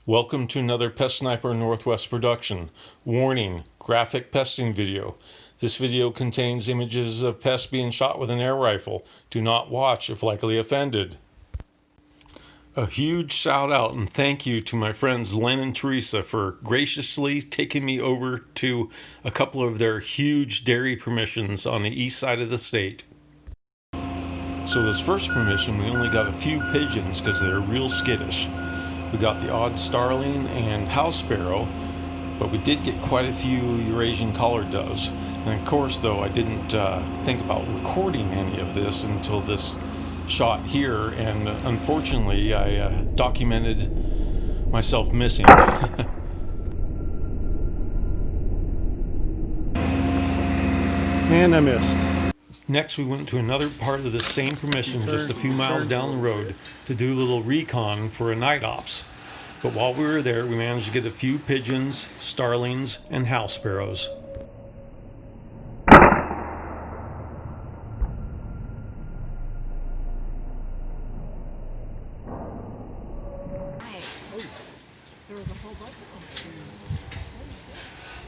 Welcome to another Pest Sniper Northwest production. Warning, graphic pesting video. This video contains images of pests being shot with an air rifle. Do not watch if likely offended. A huge shout out and thank you to my friends Len and Teresa for graciously taking me over to a couple of their huge dairy permissions on the east side of the state. So this first permission we only got a few pigeons because they're real skittish. We got the odd starling and house sparrow, but we did get quite a few Eurasian collared doves. And of course, though, I didn't think about recording any of this until this shot here, and unfortunately, I documented myself missing. And I missed. Next, we went to another part of the same permission just a few miles down the road to do a little recon for a night ops. But while we were there, we managed to get a few pigeons, starlings, and house sparrows.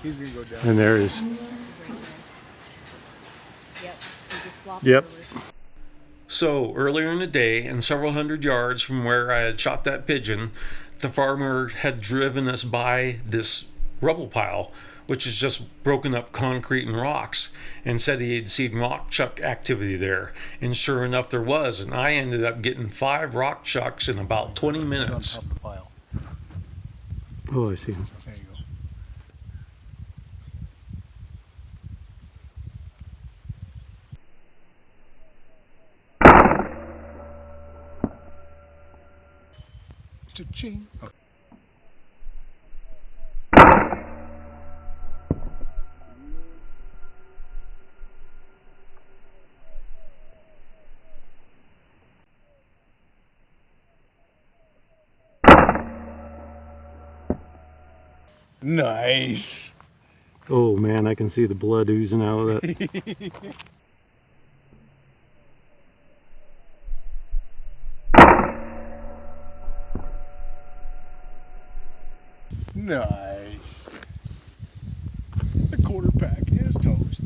He's gonna go down. And there he is. Yep. So, earlier in the day, and several hundred yards from where I had shot that pigeon, the farmer had driven us by this rubble pile, which is just broken up concrete and rocks, and said he had seen rock chuck activity there. And sure enough, there was, and I ended up getting 5 rock chucks in about 20 minutes. On top of the pile. Oh, I see him. There you go. Cha-ching. Okay. Nice. Oh man, I can see the blood oozing out of that. Nice. The quarter pack is toast.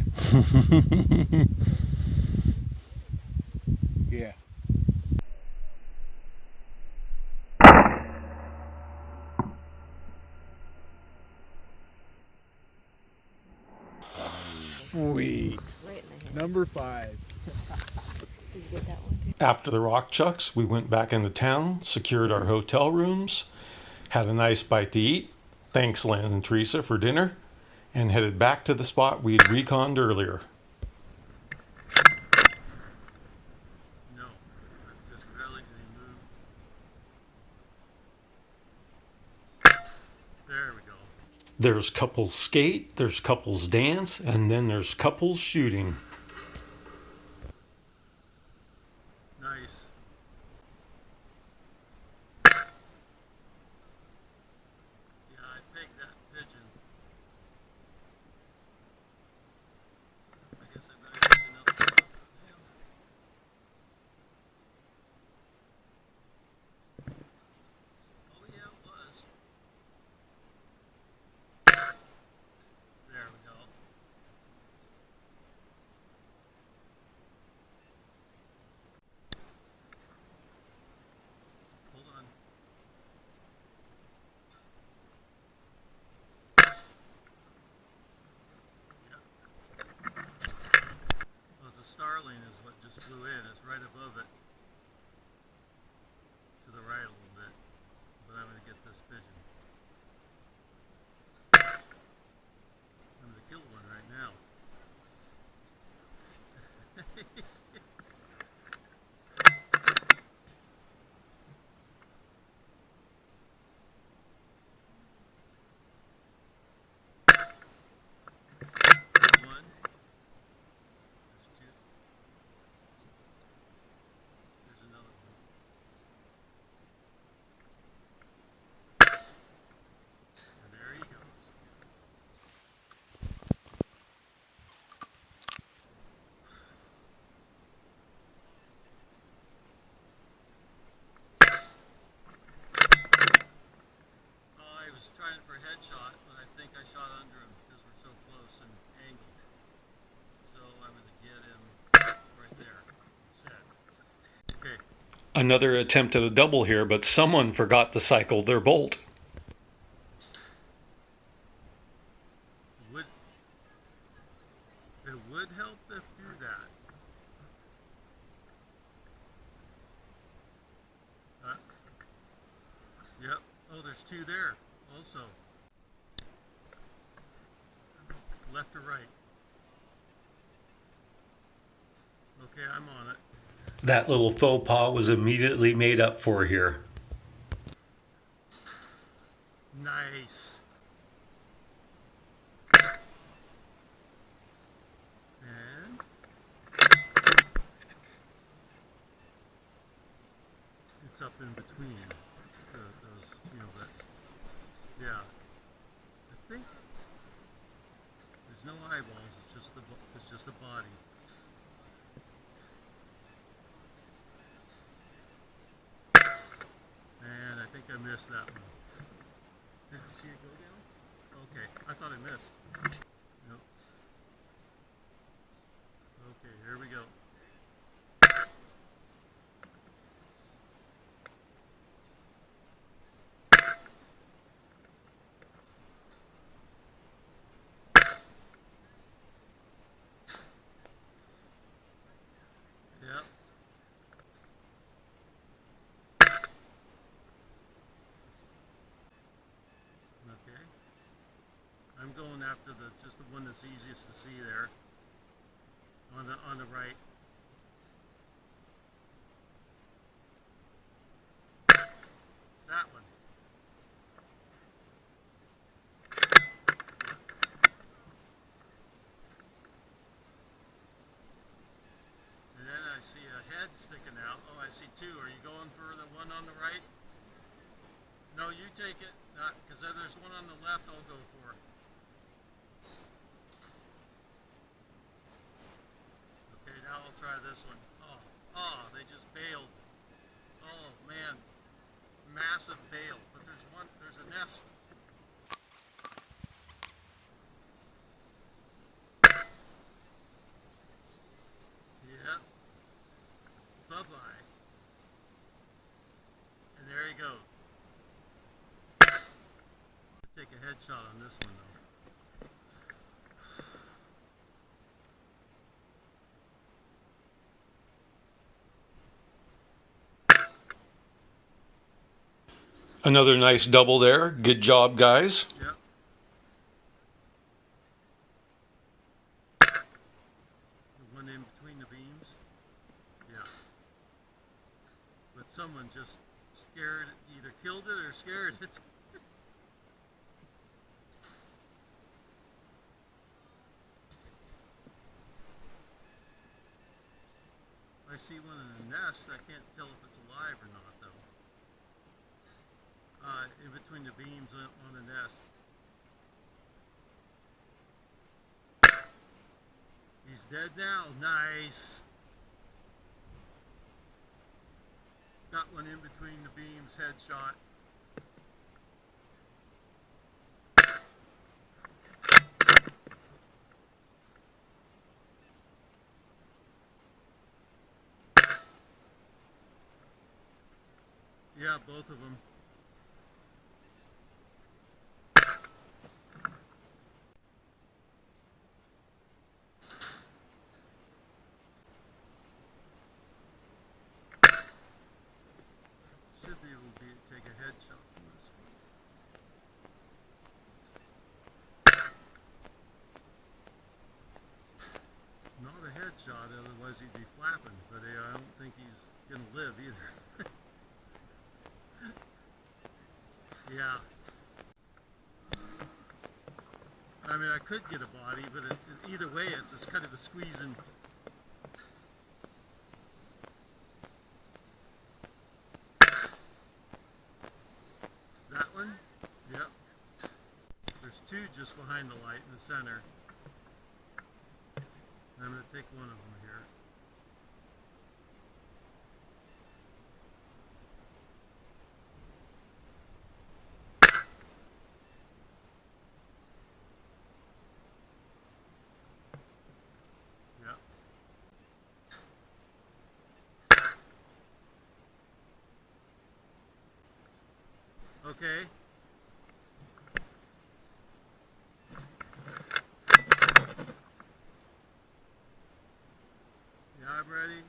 Yeah. Sweet. Number 5. After the rock chucks, we went back into town, secured our hotel rooms, had a nice bite to eat, thanks Len and Teresa for dinner, and headed back to the spot we had reconned earlier. No, I'm just really going to move. There we go. There's couples skate, there's couples dance, and then there's couples shooting. Nice. Yeah, I think that pigeon. I guess I better take another shot. Oh yeah, it was. There we go. Another attempt at a double here, but someone forgot to cycle their bolt. It would help to do that. Yep. Oh, there's two there also. Left or right? Okay, I'm on it. That little faux pas was immediately made up for here. Nice. And it's up in between those, you know, that. Yeah. I think there's no eyeballs. It's just the body. And I think I missed that one. Did you see it go down? Okay, I thought I missed. Nope. Okay, here we go. Yep. Okay. I'm going after just the one that's easiest to see there. On the right. That one. And then I see a head sticking out. Oh, I see two. Are you going for the one on the right? No, you take it. Because there's one on the left I'll go for. Okay, now I'll try this one. Oh, they just bailed. Oh, man. Massive bail. But there's a nest. Yeah. Bye-bye. And there you go. Take a headshot on this one though. Another nice double there. Good job, guys. Yep. The one in between the beams. Yeah. But someone just scared, either killed it or scared it. I see one in the nest. I can't tell if it's alive or not, though. In between the beams on the nest. He's dead now. Nice. Got one in between the beams. Headshot. Yeah, both of them. Should be able to take a headshot from this one. Not a headshot, otherwise he'd be flapping, but I don't think he's going to live either. Yeah. I mean, I could get a body, but either way, it's just kind of a squeezing. That one? Yep. There's two just behind the light in the center. I'm going to take one of them here. Okay. Yeah, I'm ready.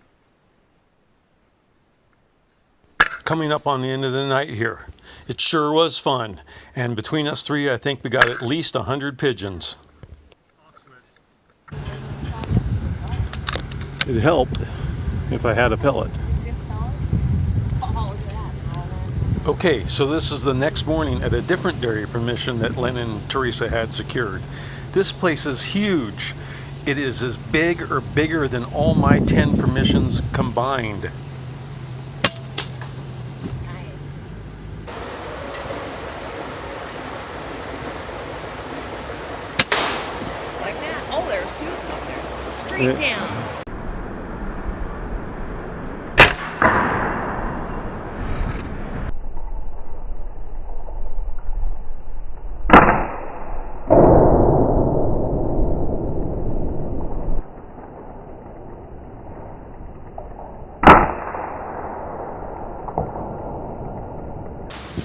Coming up on the end of the night here. It sure was fun. And between us three, I think we got at least 100 pigeons. I'll switch. It'd help if I had a pellet. Okay, so this is the next morning at a different dairy permission that Len and Teresa had secured. This place is huge. It is as big or bigger than all my 10 permissions combined. Just like that. Oh, there's two of them up there. Straight down.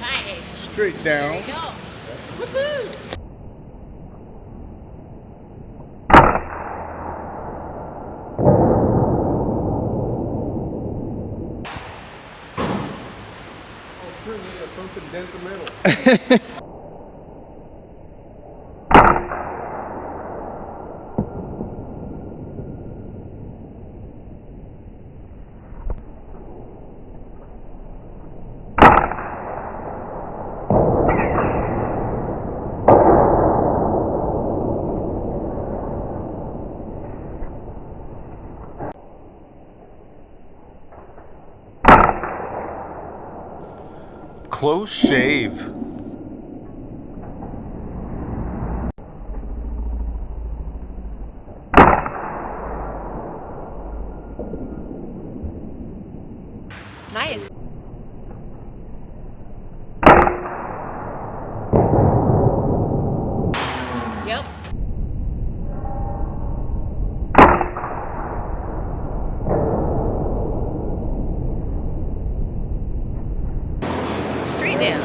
Nice. Straight down. There you go. Woohoo! Something dent the middle. Close shave. Nice. Yep. Straight down.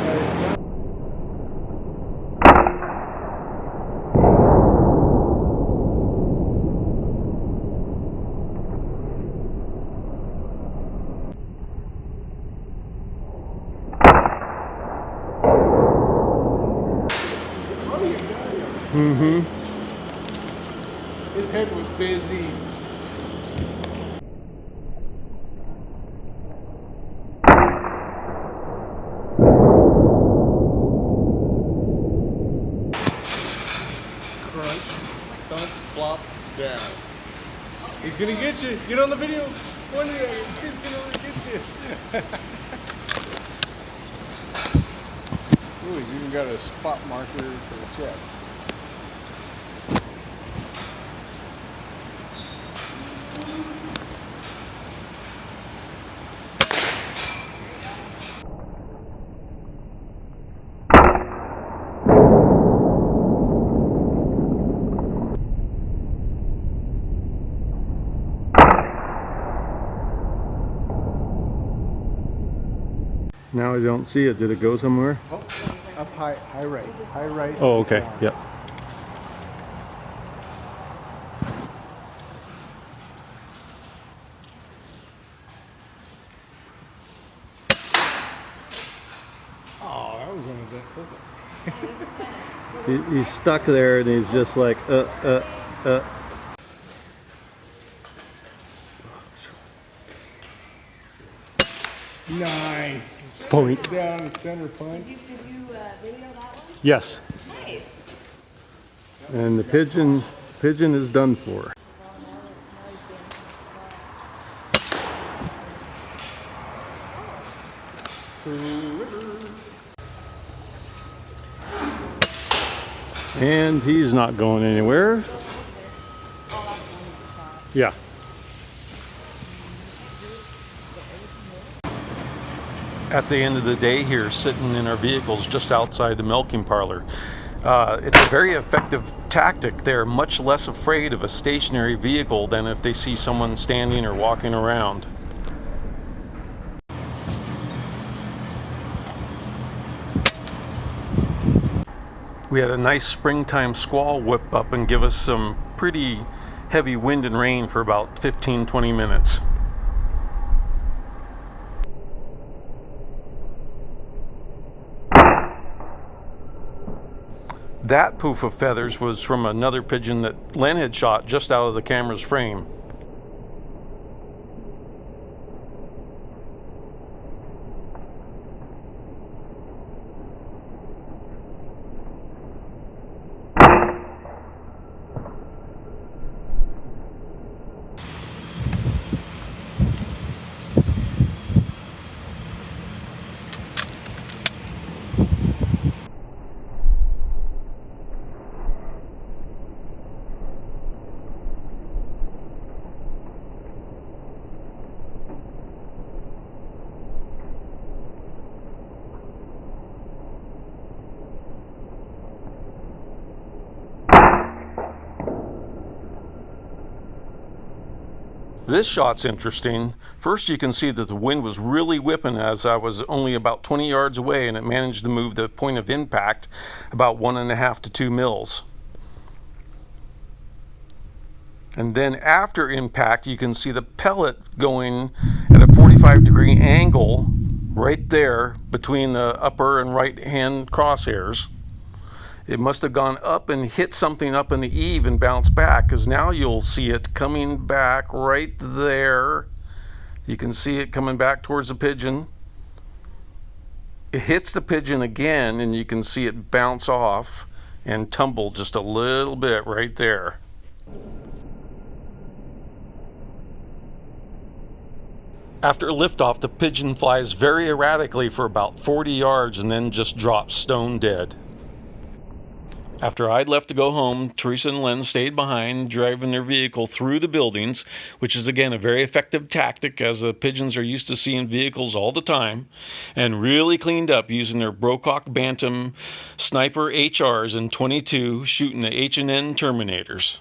Mm-hmm. His head was busy. Crunch, thump, flop, down. He's gonna get you. Get on the video. One day, he's gonna get you. Ooh, he's even got a spot marker for the chest. Now I don't see it. Did it go somewhere? Oh, up high, high right, high right. Oh, okay. down. Yep. Oh, that was one of that. He's stuck there and he's just like, Nice. Point. Down center punch. Did you video that one? Yes. Nice. And the pigeon is done for. And he's not going anywhere. Yeah. At the end of the day here, sitting in our vehicles just outside the milking parlor. It's a very effective tactic. They're much less afraid of a stationary vehicle than if they see someone standing or walking around. We had a nice springtime squall whip up and give us some pretty heavy wind and rain for about 15-20 minutes. That poof of feathers was from another pigeon that Len had shot just out of the camera's frame. This shot's interesting. First, you can see that the wind was really whipping as I was only about 20 yards away, and it managed to move the point of impact about 1.5 to 2 mils. And then after impact, you can see the pellet going at a 45-degree angle right there between the upper and right hand crosshairs. It must have gone up and hit something up in the eave and bounced back, because now you'll see it coming back right there. You can see it coming back towards the pigeon. It hits the pigeon again, and you can see it bounce off and tumble just a little bit right there. After liftoff, the pigeon flies very erratically for about 40 yards and then just drops stone dead. After I'd left to go home, Teresa and Len stayed behind, driving their vehicle through the buildings, which is again a very effective tactic as the pigeons are used to seeing vehicles all the time, and really cleaned up using their Brocock Bantam Sniper HRs in 22, shooting the H&N Terminators.